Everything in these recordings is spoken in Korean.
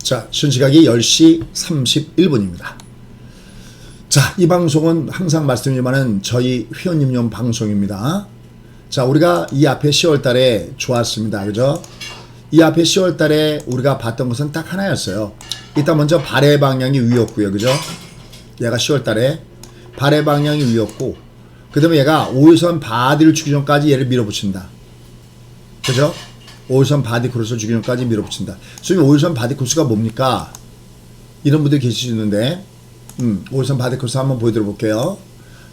자, 현시각이 10시 31분입니다. 자, 이 방송은 항상 말씀드리지만은 저희 회원님용 방송입니다. 자, 우리가 이 앞에 10월 달에 좋았습니다. 그죠? 이 앞에 10월 달에 우리가 봤던 것은 딱 하나였어요. 일단 먼저 발의 방향이 위였고요. 그죠? 얘가 10월 달에 발의 방향이 위였고, 그 다음에 얘가 5일선 바디를 주기 전까지 얘를 밀어붙인다. 그죠? 5일선 바디 크로스를 주기 전까지 밀어붙인다. 선생님, 5일선 바디 크로스가 뭡니까? 이런 분들이 계시는데, 5일선 바디 크로스 한번 보여드려 볼게요.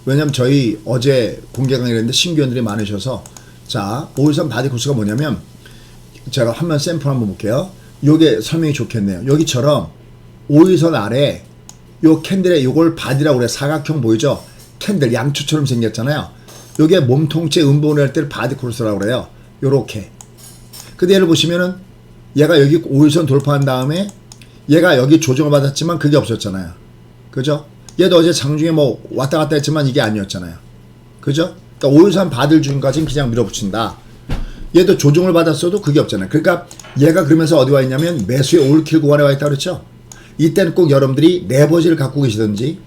왜냐면 저희 어제 공개 강의를 했는데 신규원들이 많으셔서, 자, 5일선 바디 크로스가 뭐냐면, 제가 한번 샘플 한번 볼게요. 요게 설명이 좋겠네요. 여기처럼 5일선 아래 요 캔들에 요걸 바디라고 그래. 사각형 보이죠? 캔들 양초처럼 생겼잖아요. 요게 몸통째 음봉을 할 때 바디 크로스라고 그래요. 요렇게. 근데 얘를 보시면은 얘가 여기 5일선 돌파한 다음에 얘가 여기 조정을 받았지만 그게 없었잖아요. 그죠? 얘도 어제 장중에 뭐 왔다 갔다 했지만 이게 아니었잖아요. 그죠? 그러니까 5일선 바디를 주기까지는 그냥 밀어붙인다. 얘도 조정을 받았어도 그게 없잖아요. 그러니까 얘가 그러면서 어디 와 있냐면 매수의 올킬 구간에 와 있다 그랬죠? 이때는 꼭 여러분들이 레버지를 갖고 계시든지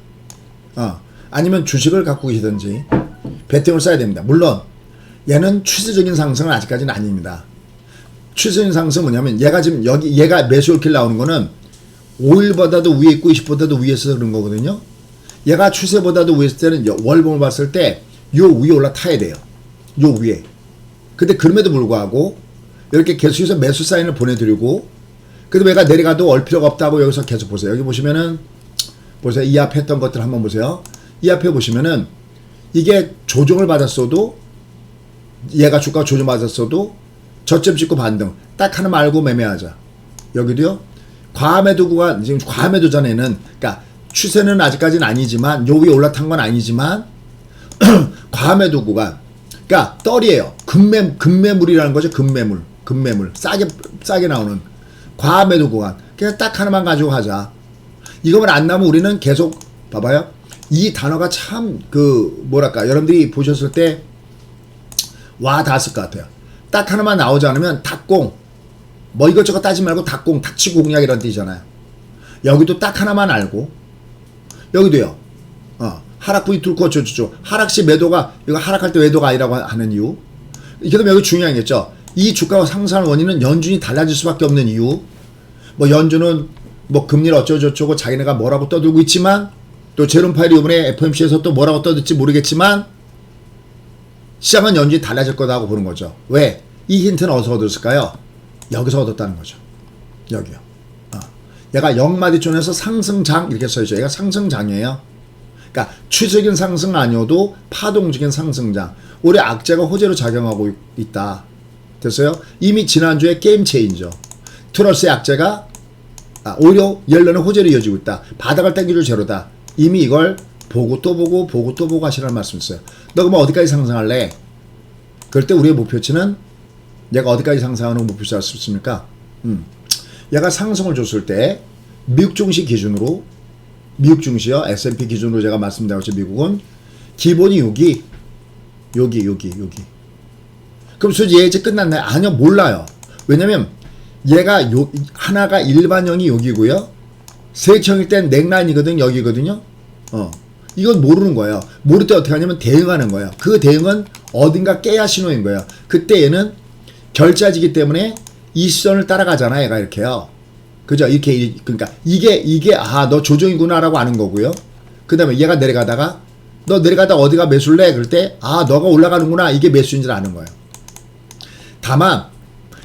아니면 주식을 갖고 계시든지 베팅을 써야 됩니다. 물론 얘는 추세적인 상승은 아직까지는 아닙니다. 추세적인 상승은 뭐냐면 얘가 지금 여기 얘가 매수 올킬 나오는 거는 5일보다도 위에 있고 20보다도 위에 있어서 그런 거거든요. 얘가 추세보다도 위에 있을 때는 월봉을 봤을 때 요 위에 올라타야 돼요. 요 위에. 근데 그럼에도 불구하고 이렇게 계속해서 매수 사인을 보내드리고, 그래도 얘가 내려가도 올 필요가 없다고 여기서 계속 보세요. 여기 보시면은 보세요. 이 앞에 했던 것들 한번 보세요. 이 앞에 보시면은 이게 조정을 받았어도, 얘가 주가 조정 받았어도 저점 찍고 반등 딱 하나 말고 매매하자. 여기도요. 과매도 구간, 지금 과매도 전에는, 그러니까 추세는 아직까지는 아니지만 요 위에 올라탄 건 아니지만 과매도 구간, 그러니까 떨이에요. 급매물이라는 거죠. 급매물 싸게 나오는 과매도 구간. 그냥 딱 하나만 가지고 가자. 이거만 안 나오면 우리는 계속 봐봐요. 이 단어가 참 뭐랄까, 여러분들이 보셨을 때 와 닿았을 것 같아요. 딱 하나만 나오지 않으면 닭공, 뭐 이것저것 따지 말고 닭공, 닭치고 공략이라는 뜻이잖아요. 여기도 딱 하나만 알고, 여기도요. 하락 부위 뚫고 저저저 하락시 매도가, 이거 하락할 때 매도가 아니라고 하는 이유. 이게 또 여기 중요한 게 있죠. 이 주가가 상승하는 원인은 연준이 달라질 수밖에 없는 이유. 뭐 연준은 뭐 금리를 어쩌고저쩌고 자기네가 뭐라고 떠들고 있지만, 또 제롬 파일이 이번에 FOMC에서 또 뭐라고 떠들지 모르겠지만 시장은 연준이 달라질 거다고 보는 거죠. 왜? 이 힌트는 어디서 얻었을까요? 여기서 얻었다는 거죠. 여기요. 얘가 영마디존에서 상승장 이렇게 써있죠. 얘가 상승장이에요. 그러니까 추세적인 상승은 아니어도 파동적인 상승장. 올해 악재가 호재로 작용하고 있다. 됐어요? 이미 지난주에 게임 체인저. 트러스의 악재가 오히려 옐런의 호재로 이어지고 있다. 바닥을 당겨줄 재료다. 이미 이걸 보고 또 보고 보고 또 보고 하시라는 말씀 있어요. 너 그러면 어디까지 상승할래? 그럴 때 우리의 목표치는 얘가 어디까지 상승하는 목표치 할 수 있습니까? 얘가 상승을 줬을 때 미국 증시 기준으로, 미국 증시요, S&P 기준으로 제가 말씀드렸죠. 미국은 기본이 여기. 그럼 솔직히 얘 이제 끝났나요? 아니요, 몰라요. 왜냐면 얘가 하나가 일반형이 여기고요, 세액형일 땐 넥라인이거든, 여기거든요. 이건 모르는 거예요. 모를 때 어떻게 하냐면 대응하는 거예요. 그 대응은 어딘가 깨야 신호인 거예요. 그때 얘는 결자지기 때문에 이 시선을 따라가잖아, 얘가 이렇게요. 그죠? 이렇게, 그러니까 이게 너 조정이구나라고 아는 거고요. 그 다음에 얘가 내려가다가, 너 내려가다가 어디가 매수래? 그럴 때 너가 올라가는구나, 이게 매수인 줄 아는 거예요. 다만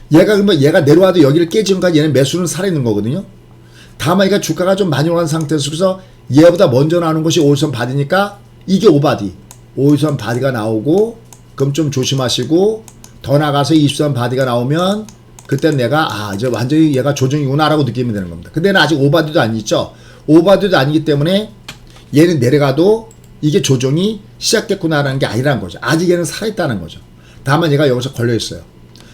그러면 얘가 내려와도 여기를 깨지는까지 얘는 매수는 살아있는 거거든요. 다만 얘가 주가가 좀 많이 올라간 상태에서 얘보다 먼저 나오는 것이 5일선 바디니까 이게 5바디. 5일선 바디가 나오고, 그럼 좀 조심하시고, 더 나가서 20선 바디가 나오면 그땐 내가 이제 완전히 얘가 조정이구나 라고 느끼면 되는 겁니다. 근데 얘는 아직 5바디도 아니죠. 5바디도 아니기 때문에 얘는 내려가도 이게 조정이 시작됐구나라는 게 아니라는 거죠. 아직 얘는 살아있다는 거죠. 다만 얘가 여기서 걸려있어요.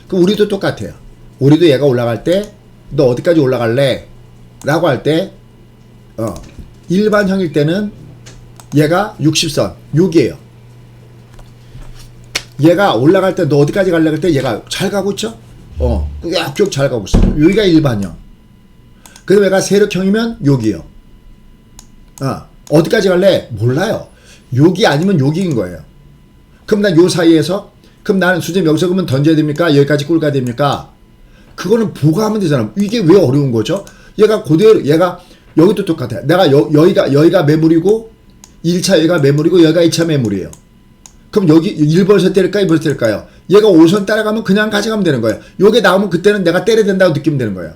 그럼 우리도 똑같아요. 우리도 얘가 올라갈 때 너 어디까지 올라갈래? 라고 할 때 일반형일 때는 얘가 60선 6이에요. 얘가 올라갈 때 너 어디까지 갈래? 그럴 때 얘가 잘 가고 있죠? 쭉 잘 가고 있어요. 여기가 일반형. 근데 얘가 세력형이면 여기요. 어디까지 갈래? 몰라요. 여기 아니면 여기인 거예요. 그럼 난 요 사이에서 그럼 나는 수제 여기서 그러면 던져야 됩니까? 여기까지 꿀 가야 됩니까? 그거는 보고하면 되잖아. 이게 왜 어려운 거죠? 얘가 그대로 얘가 여기도 똑같아. 내가 여기가 매물이고 1차 여기가 매물이고 여기가 2차 매물이에요. 그럼 여기 1번에서 때릴까 2번에서 때릴까요? 얘가 5선 따라가면 그냥 가져가면 되는 거예요. 요게 나오면 그때는 내가 때려야 된다고 느끼면 되는 거예요.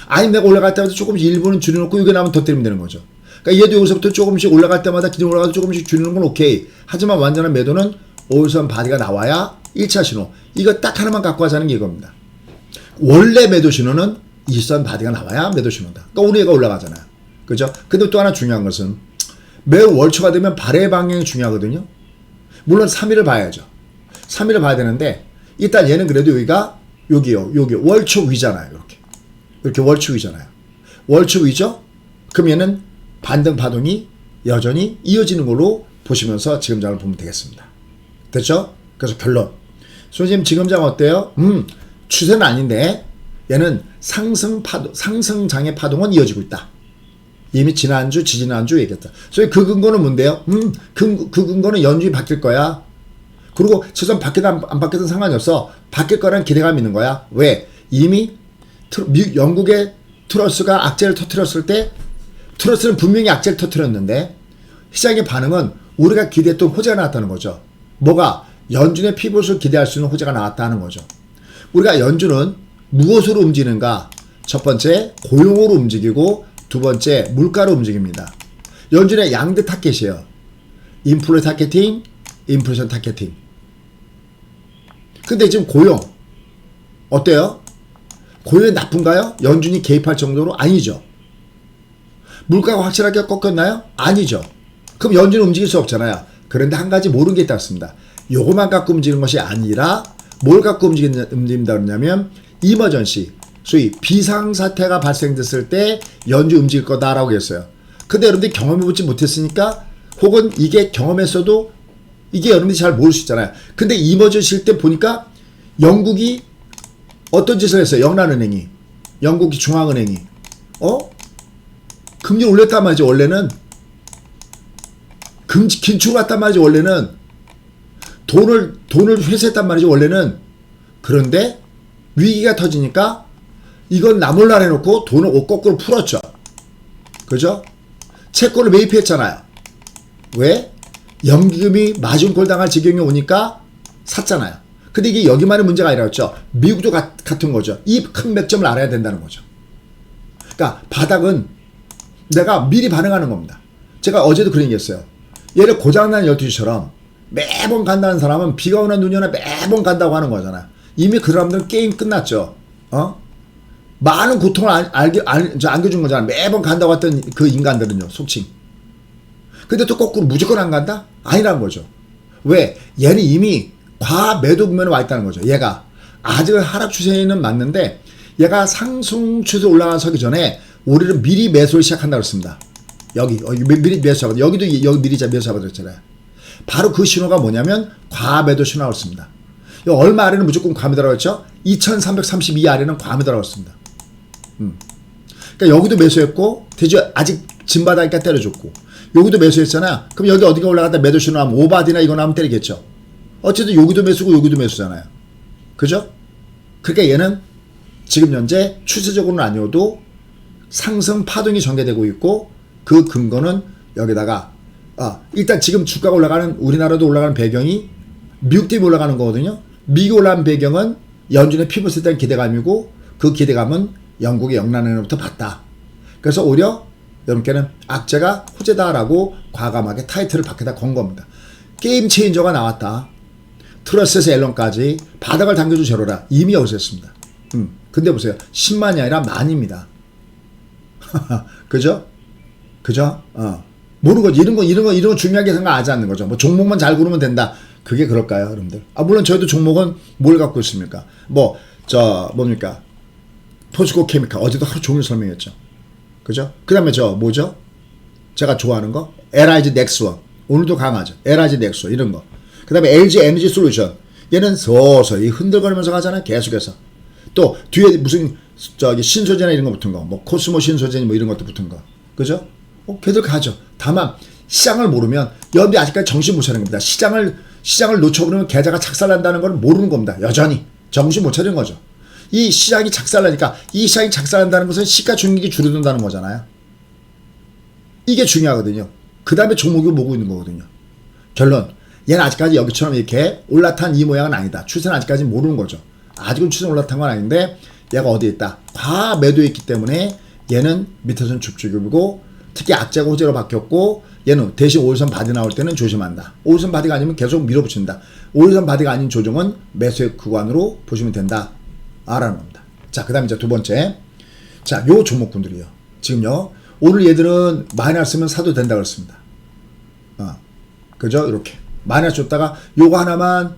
아니면 내가 올라갈 때마다 조금씩 1분은 줄여놓고 이게 나오면 더 때리면 되는 거죠. 그러니까 얘도 여기서부터 조금씩 올라갈 때마다 기존 올라가서 조금씩 줄이는 건 오케이. 하지만 완전한 매도는 5선 바디가 나와야 1차 신호. 이거 딱 하나만 갖고 하자는 게 이겁니다. 원래 매도 신호는 2선 바디가 나와야 매도 신호다. 그러니까 오늘 얘가 올라가잖아요. 그죠? 근데 또 하나 중요한 것은 매우 월초가 되면 발의 방향이 중요하거든요. 물론 3일을 봐야죠. 3일을 봐야 되는데 일단 얘는 그래도 여기가 여기요. 여기 월초 위잖아요. 이렇게 월초 위잖아요. 월초 위죠? 그럼 얘는 반등 파동이 여전히 이어지는 걸로 보시면서 지금장을 보면 되겠습니다. 됐죠? 그래서 결론. 선생님 지금장 어때요? 추세는 아닌데 얘는 상승장의 파동은 이어지고 있다. 이미 지난주, 지지난주 얘기했다.所以그 근거는 뭔데요? 그 근거는 연준이 바뀔 거야. 그리고 최소한 바뀌든 안 바뀌든 상관이 없어. 바뀔 거라는 기대감이 있는 거야. 왜? 이미 영국의 트러스가 악재를 터뜨렸을 때 트러스는 분명히 악재를 터뜨렸는데 시장의 반응은 우리가 기대했던 호재가 나왔다는 거죠. 뭐가? 연준의 피봇을 기대할 수 있는 호재가 나왔다는 거죠. 우리가 연준은 무엇으로 움직이는가? 첫 번째 고용으로 움직이고 두 번째 물가로 움직입니다. 연준의 양대 타겟이에요. 인플레 타겟팅, 인플레이션 타겟팅. 근데 지금 고용 어때요? 고용이 나쁜가요? 연준이 개입할 정도로? 아니죠. 물가가 확실하게 꺾였나요? 아니죠. 그럼 연준은 움직일 수 없잖아요. 그런데 한 가지 모르는 게 있습니다. 요것만 갖고 움직이는 것이 아니라 뭘 갖고 움직인다 그러냐면 이머전시, 소위 비상사태가 발생됐을 때 연준 움직일 거다라고 했어요. 근데 여러분들이 경험해보지 못했으니까 혹은 이게 경험했어도 이게 여러분들이 잘 모를 수 있잖아요. 근데 이머전시일 때 보니까 영국이 어떤 짓을 했어요? 영란은행이, 영국이 중앙은행이 금리를 올렸단 말이죠. 원래는 긴축을 했단 말이죠. 원래는 돈을 회수했단 말이죠. 원래는. 그런데 위기가 터지니까 이건 나몰라 해놓고 돈을 거꾸로 풀었죠. 그죠? 채권을 매입했잖아요. 왜? 연기금이 마진콜 당할 지경이 오니까 샀잖아요. 근데 이게 여기만의 문제가 아니라였죠. 미국도 같은 거죠. 이 큰 맥점을 알아야 된다는 거죠. 그러니까 바닥은 내가 미리 반응하는 겁니다. 제가 어제도 그런 얘기했어요. 얘를 고장난 12시처럼 매번 간다는 사람은 비가 오나 눈이 오나 매번 간다고 하는 거잖아. 이미 그 사람들은 게임 끝났죠. 많은 고통을 안겨준 거잖아. 매번 간다고 했던 그 인간들은요. 속칭. 근데 또 거꾸로 무조건 안 간다? 아니라는 거죠. 왜? 얘는 이미 과매도 국면에 와 있다는 거죠. 얘가 아직은 하락 추세는 맞는데 얘가 상승 추세 올라가기 전에 우리는 미리 매수를 시작한다고 했습니다. 여기 미리 매수하거든. 여기 미리 매수하거든 했잖아요. 바로 그 신호가 뭐냐면 과매도 신호라고 했습니다. 얼마 아래는 무조건 과매도라고 했죠. 2332 아래는 과매도라고 했습니다. 그러니까 여기도 매수했고 대주 아직 진바닥이니까 때려줬고 여기도 매수했잖아. 그럼 여기 어디가 올라갔다 매도 신호 하면 오바디나 이거 나오면 때리겠죠. 어쨌든 여기도 매수고 여기도 매수잖아요. 그죠? 그러니까 얘는 지금 현재 추세적으로는 아니어도 상승 파동이 전개되고 있고 그 근거는 여기다가 일단 지금 주가가 올라가는 우리나라도 올라가는 배경이 미국 때문에 올라가는 거거든요. 미국 올라가는 배경은 연준의 피벗에 대한 기대감이고 그 기대감은 영국의 영란은행으로부터 봤다. 그래서 오히려 여러분께는 악재가 호재다라고 과감하게 타이틀을 밖에다 건 겁니다. 게임 체인저가 나왔다. 트러스에서 앨런까지 바닥을 당겨준 제로라 이미 여기서 했습니다. 근데 보세요. 10만이 아니라 만입니다. 그죠? 그죠? 모르는 거지. 이런 거 중요하게 생각하지 않는 거죠. 뭐 종목만 잘 고르면 된다. 그게 그럴까요, 여러분들? 물론 저희도 종목은 뭘 갖고 있습니까? 뭡니까? 포스코 케미칼. 어제도 하루 종일 설명했죠. 그죠? 그 다음에 뭐죠? 제가 좋아하는 거? LIG 넥스원. 오늘도 강하죠. LIG 넥스원. 이런 거. 그 다음에 LG 에너지 솔루션. 얘는 서서히 흔들거리면서 가잖아요. 계속해서. 또 뒤에 무슨 저기 신소재나 이런 거 붙은 거, 뭐 코스모 신소재 뭐 이런 것도 붙은 거, 그죠? 걔들 가죠. 다만 시장을 모르면 여러분들이 아직까지 정신 못 차리는 겁니다. 시장을 놓쳐버리면 계좌가 착살난다는 걸 모르는 겁니다. 여전히 정신 못 차리는 거죠. 이 시장이 작살나니까 이 시장이 작살난다는 것은 시가총액이 줄어든다는 거잖아요. 이게 중요하거든요. 그 다음에 종목이 모고 있는 거거든요. 결론, 얘는 아직까지 여기처럼 이렇게 올라탄 이 모양은 아니다. 추세는 아직까지 모르는 거죠. 아직은 추세는 올라탄 건 아닌데 얘가 어디에 있다. 과매도에 있기 때문에 얘는 밑에서는 줍줍이고 특히 악재가 호재로 바뀌었고 얘는 대신 5일선 바디 나올 때는 조심한다. 5일선 바디가 아니면 계속 밀어붙인다. 5일선 바디가 아닌 조정은 매수의 구간으로 보시면 된다. 라는 겁니다. 자, 그 다음에 이제 두 번째. 자, 요 종목군들이요. 지금요. 오늘 얘들은 마이너스면 사도 된다 그랬습니다. 그죠? 이렇게. 마이너스 줬다가 요거 하나만,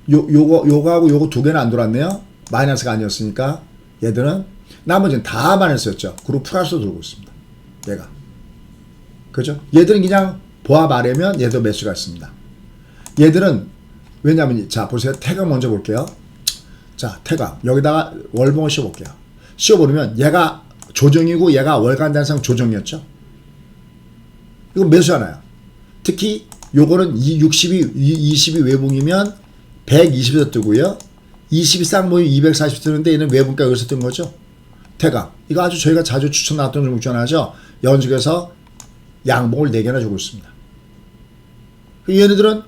요거하고 요거 두 개는 안 돌았네요. 마이너스가 아니었으니까 얘들은 나머지는 다 마이너스였죠. 그리고 플러스로 돌고 있습니다. 얘가. 그죠? 얘들은 그냥 보아하려면 얘도 매수가 있습니다. 얘들은 왜냐면 자 보세요. 태강 먼저 볼게요. 자, 태강. 여기다가 월봉을 씌워볼게요. 씌워버리면 얘가 조정이고 얘가 월간 단상 조정이었죠. 이거 매수하나요? 특히 요거는 20이 외봉이면 120에서 뜨고요. 20이 쌍봉이 240 뜨는데 얘는 외봉가 여기서 뜬 거죠. 태강. 이거 아주 저희가 자주 추천 나왔던 종목 중 하나죠. 연속해서 양봉을 4개나 주고 있습니다. 얘네들은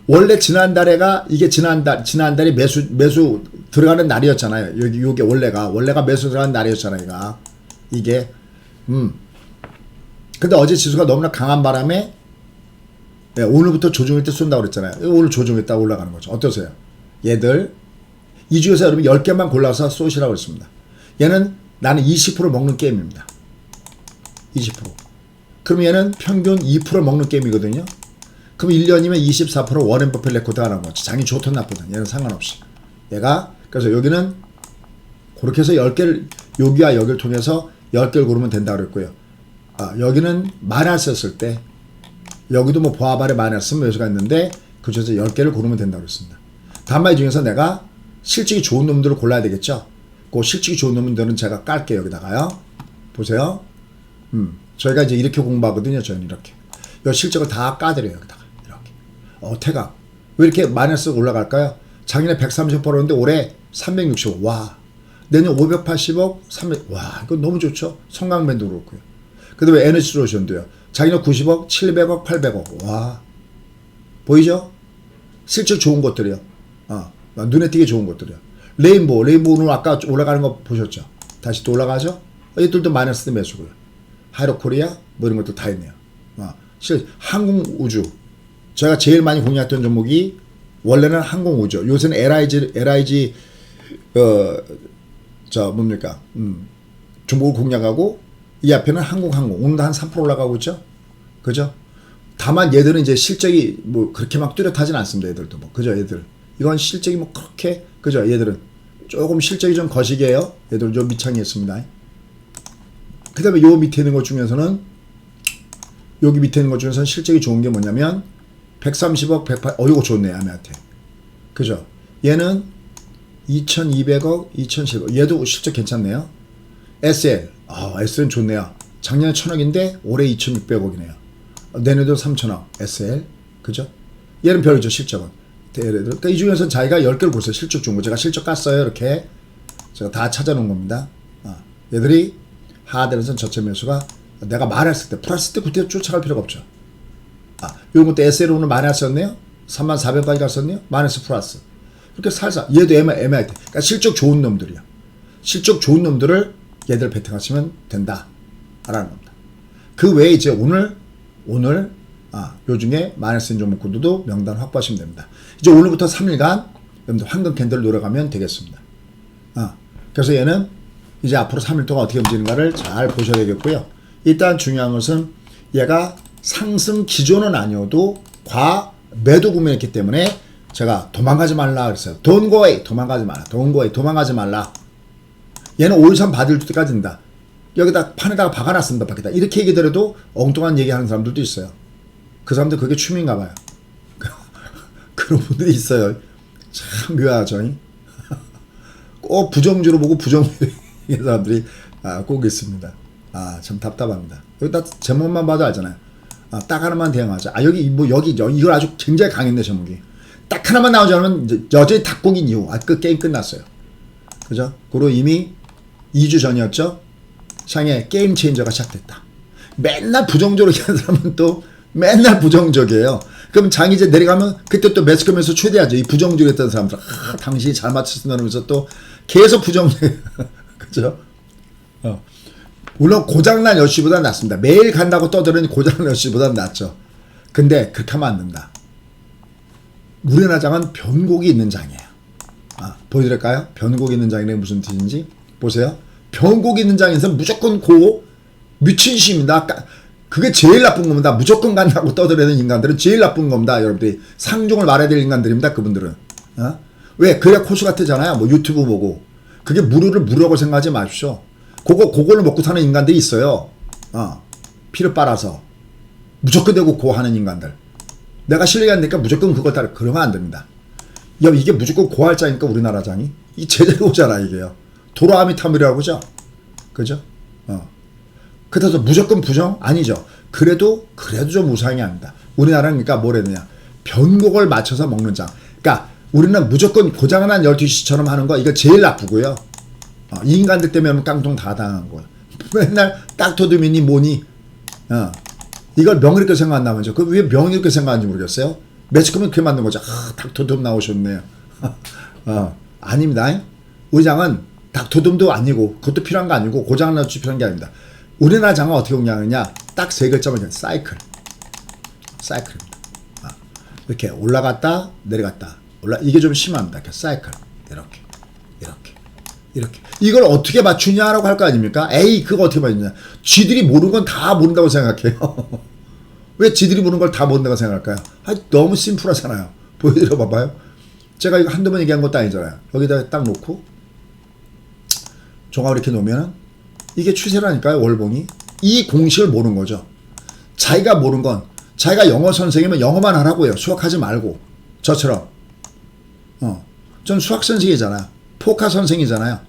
원래 지난달에가 이게 지난달이 매수 들어가는 날이었잖아요. 요게 원래가 매수 들어가는 날이었잖아요. 이게 근데 어제 지수가 너무나 강한 바람에 네, 오늘부터 조정일 때 쏜다고 그랬잖아요. 오늘 조정했다고 올라가는 거죠. 어떠세요? 얘들 이 중에서 여러분 10개만 골라서 쏘시라고 했습니다. 얘는 나는 20% 먹는 게임입니다. 20%. 그럼 얘는 평균 2% 먹는 게임이거든요. 그럼 1년이면 24% 워렌 버핏 레코드가 나온 거지. 장이 좋든 나쁘든 얘는 상관없이. 얘가 그래서 여기는 그렇게 해서 10개를 여기와 여기를 통해서 10개를 고르면 된다고 그랬고요. 여기는 마이너스였을 때 여기도 뭐 보아발에 마이너스 매수가 있는데 그 중에서 10개를 고르면 된다고 그랬습니다. 다만 이 중에서 내가 실적이 좋은 놈들을 골라야 되겠죠. 그 실적이 좋은 놈들은 제가 깔게요. 여기다가요. 보세요. 저희가 이제 이렇게 공부하거든요. 저희는 이렇게. 이 실적을 다 까드려요. 여기다가. 이렇게. 태강. 왜 이렇게 마이너스가 올라갈까요? 작년에 130%였는데 올해 365. 와. 내년 580억, 300. 와, 이거 너무 좋죠? 성강밴도 그렇고요. 그 다음에 에너지 솔루션도요. 작년 90억, 700억, 800억. 와. 보이죠? 실적 좋은 것들이요. 눈에 띄게 좋은 것들이요. 레인보우는 아까 올라가는 거 보셨죠? 다시 또 올라가죠? 이들도 마이너스 매수고요. 하이로코리아, 뭐 이런 것도 다 있네요. 항공우주. 제가 제일 많이 공략했던 종목이 원래는 항공우주. 요새는 LIG, 뭡니까? 종목을 공략하고 이 앞에는 항공. 오늘도 한 3% 올라가고 있죠? 그죠? 다만 얘들은 이제 실적이 뭐 그렇게 막 뚜렷하진 않습니다. 얘들도 뭐. 그죠? 얘들. 이건 실적이 뭐 그렇게, 그죠? 얘들은 조금 실적이 좀 거시기해요. 얘들은 좀 미창이었습니다. 그 다음에 요 밑에 있는 것 중에서는 여기 밑에 있는 것 중에서는 실적이 좋은 게 뭐냐면 130억, 108, 이거 좋네, 아메한테. 그죠? 얘는 2200억, 2700억. 얘도 실적 괜찮네요. SL. SL은 좋네요. 작년에 1000억인데 올해 2600억이네요. 내년도 3000억. SL. 그죠? 얘는 별로죠, 실적은. 그러니까 이 중에서 자기가 10개를 보세요. 실적 좋은 거. 제가 실적 깠어요. 이렇게. 제가 다 찾아놓은 겁니다. 얘들이 하단에서는 저체 매수가 내가 말했을 때, 플러스 때 그때 쫓아갈 필요가 없죠. 요런 것도 SL 오늘 마이너스였네요. 3400까지 갔었네요. 마이너스 플러스. 그렇게 살살. 얘도 애매할 때. 그러니까 실적 좋은 놈들이야. 실적 좋은 놈들을 얘들 베팅하시면 된다. 라는 겁니다. 그 외에 이제 오늘, 요 중에 마이너스인 종목군들도 명단 확보하시면 됩니다. 이제 오늘부터 3일간 여러분들 황금 캔들을 노려가면 되겠습니다. 그래서 얘는 이제 앞으로 3일 동안 어떻게 움직이는가를 잘 보셔야 되겠고요. 일단 중요한 것은 얘가 상승 기존은 아니어도 과매도 구매했기 때문에 제가 도망가지 말라 그랬어요. Don't go away. 도망가지 마라. Don't go away. 도망가지 말라. 얘는 5일선 받을 때까지 된다. 여기다 판에다가 박아놨습니다. 밖에다. 이렇게 얘기더라도 엉뚱한 얘기하는 사람들도 있어요. 그 사람들 그게 취미인가 봐요. 그런 분들이 있어요. 참 묘하죠. 꼭 부정주로 보고 부정주로 이런 사람들이 꼭 있습니다. 참 답답합니다. 여기다 제목만 봐도 알잖아요. 딱 하나만 대응하자. 여기 이걸 아주 굉장히 강했네 제목이. 딱 하나만 나오지 않으면 여전히 닭고기인 이유. 그 게임 끝났어요. 그죠? 그리고 이미 2주 전이었죠. 샹의 게임 체인저가 시작됐다. 맨날 부정적으로 얘기하는 사람은 또 맨날 부정적이에요. 그럼 장이 이제 내려가면 그때 또 매스컴에서 최대하죠. 이 부정적으로 했던 사람들. 당신이 잘 맞췄어 그러면서 또 계속 부정적. 그죠? 물론 고장난 여씨보다 낫습니다. 매일 간다고 떠드는 고장난 여씨보다 낫죠. 근데 그렇게 하면 안 된다. 우리나라 장은 변곡이 있는 장이에요. 보여드릴까요? 변곡이 있는 장이 무슨 뜻인지 보세요. 변곡이 있는 장에서 무조건 미친 시입니다. 그게 제일 나쁜 겁니다. 무조건 간다고 떠들어대는 인간들은 제일 나쁜 겁니다. 여러분들이 상종을 말해야 될 인간들입니다. 그분들은. 왜? 그래야 코수 같잖아요. 뭐 유튜브 보고. 그게 무료를 무료라고 생각하지 마십시오. 그걸로 먹고 사는 인간들이 있어요. 피를 빨아서. 무조건 되고 고하는 인간들. 내가 실력이 안 되니까 무조건 그걸 따라. 그러면 안 됩니다. 이게 무조건 고할 장이니까 우리나라 장이. 이 제대로 오잖아 이게요. 도라미타밀이라고 하죠. 그죠? 그래서 무조건 부정? 아니죠. 그래도 좀 우상이 아니다. 우리나라는 그러니까 뭐랬느냐. 변곡을 맞춰서 먹는 장. 그러니까 우리는 무조건 고장난 12시처럼 하는 거 이거 제일 나쁘고요. 이 인간들 때문에 깡통 다 당한 거야. 맨날 닥터드미니 뭐니. 이걸 명의롭게 생각한다면서. 그 왜 명의롭게 생각하는지 모르겠어요. 매스컴은 그렇게 만든 거죠. 닥터둠 나오셨네요. 아닙니다. 우리 장은 닥터둠도 아니고 그것도 필요한 거 아니고 고장난 12시 필요한 게 아닙니다. 우리나라 장은 어떻게 공략하느냐. 딱 세 글자만 그냥 사이클입니다. 이렇게 올라갔다 내려갔다. 이게 좀 심합니다. 사이클. 이렇게. 이걸 어떻게 맞추냐라고 할 거 아닙니까? 에이 그거 어떻게 맞추냐. 쥐들이 모르는 건 다 모른다고 생각해요. 왜 지들이 모르는 걸 다 모른다고 생각할까요? 너무 심플하잖아요. 보여드려 봐봐요. 제가 이거 한두 번 얘기한 것도 아니잖아요. 여기다 딱 놓고 종합을 이렇게 놓으면 이게 추세라니까요. 월봉이. 이 공식을 모르는 거죠. 자기가 모르는 건 자기가 영어 선생이면 영어만 하라고요. 수학하지 말고. 저처럼. 전 수학 선생이잖아요. 포카 선생이잖아요.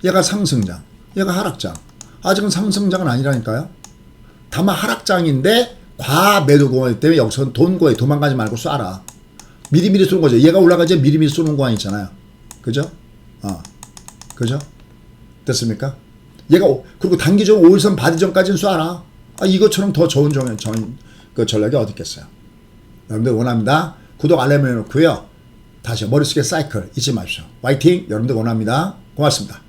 얘가 상승장. 얘가 하락장. 아직은 상승장은 아니라니까요. 다만 하락장인데 과매도 공원 때문에 여기서 돈고에 도망가지 말고 쏴라. 미리미리 쏘는 거죠. 얘가 올라가지 미리미리 쏘는 공원 있잖아요. 그죠? 그죠? 됐습니까? 얘가 그리고 단기적으로 5일선 바디 전까지는 쏴라. 이것처럼 더 좋은 그 전략이 어디 있겠어요. 여러분들 원합니다. 구독 알람 해놓고요. 다시 머릿속에 사이클 잊지 마십시오. 화이팅! 여러분들 원합니다. 고맙습니다.